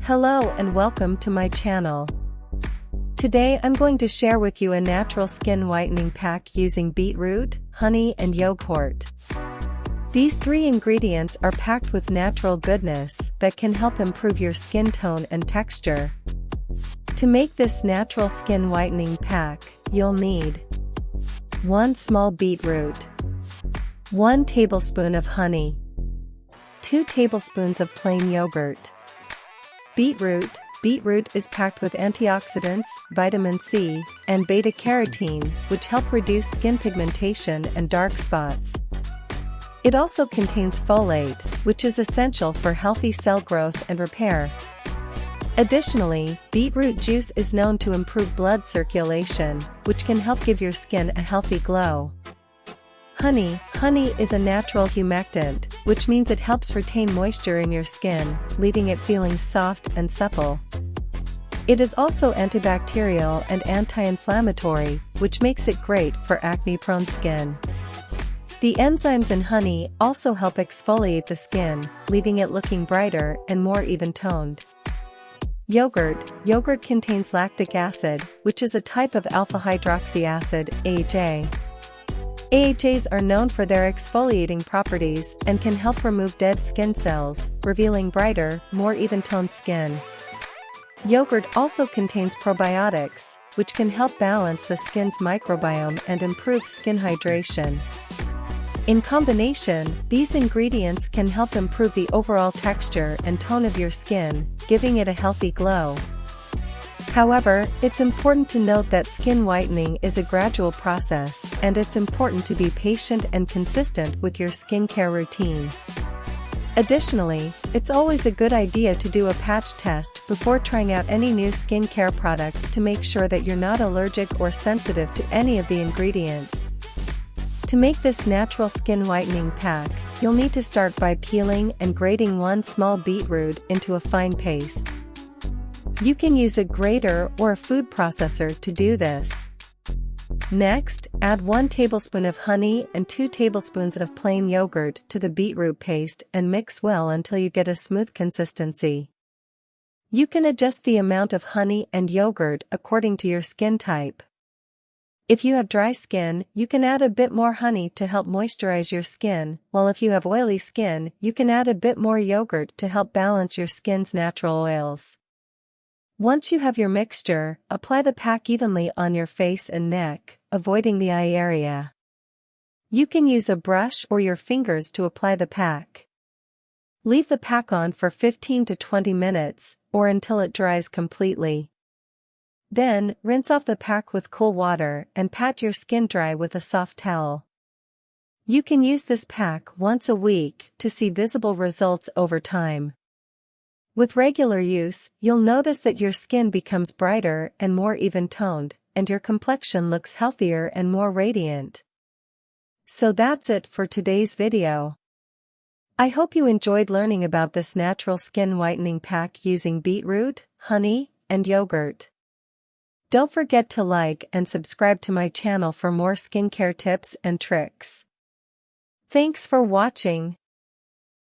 Hello and welcome to my channel. Today I'm going to share with you a natural skin whitening pack using beetroot, honey and yogurt. These three ingredients are packed with natural goodness that can help improve your skin tone and texture. To make this natural skin whitening pack, you'll need 1 small beetroot, 1 tablespoon of honey, 2 tablespoons of plain yogurt. Beetroot is packed with antioxidants, vitamin C, and beta-carotene, which help reduce skin pigmentation and dark spots. It also contains folate, which is essential for healthy cell growth and repair. Additionally, beetroot juice is known to improve blood circulation, which can help give your skin a healthy glow. Honey is a natural humectant, which means it helps retain moisture in your skin, leaving it feeling soft and supple. It is also antibacterial and anti-inflammatory, which makes it great for acne-prone skin. The enzymes in honey also help exfoliate the skin, leaving it looking brighter and more even-toned. Yogurt contains lactic acid, which is a type of alpha-hydroxy acid, AHA. AHAs are known for their exfoliating properties and can help remove dead skin cells, revealing brighter, more even-toned skin. Yogurt also contains probiotics, which can help balance the skin's microbiome and improve skin hydration. In combination, these ingredients can help improve the overall texture and tone of your skin, giving it a healthy glow. However, it's important to note that skin whitening is a gradual process and it's important to be patient and consistent with your skincare routine. Additionally, it's always a good idea to do a patch test before trying out any new skincare products to make sure that you're not allergic or sensitive to any of the ingredients. To make this natural skin whitening pack, you'll need to start by peeling and grating 1 small beetroot into a fine paste. You can use a grater or a food processor to do this. Next, add 1 tablespoon of honey and 2 tablespoons of plain yogurt to the beetroot paste and mix well until you get a smooth consistency. You can adjust the amount of honey and yogurt according to your skin type. If you have dry skin, you can add a bit more honey to help moisturize your skin, while if you have oily skin, you can add a bit more yogurt to help balance your skin's natural oils. Once you have your mixture, apply the pack evenly on your face and neck, avoiding the eye area. You can use a brush or your fingers to apply the pack. Leave the pack on for 15 to 20 minutes, or until it dries completely. Then, rinse off the pack with cool water and pat your skin dry with a soft towel. You can use this pack once a week to see visible results over time. With regular use, you'll notice that your skin becomes brighter and more even-toned, and your complexion looks healthier and more radiant. So that's it for today's video. I hope you enjoyed learning about this natural skin whitening pack using beetroot, honey, and yogurt. Don't forget to like and subscribe to my channel for more skincare tips and tricks. Thanks for watching.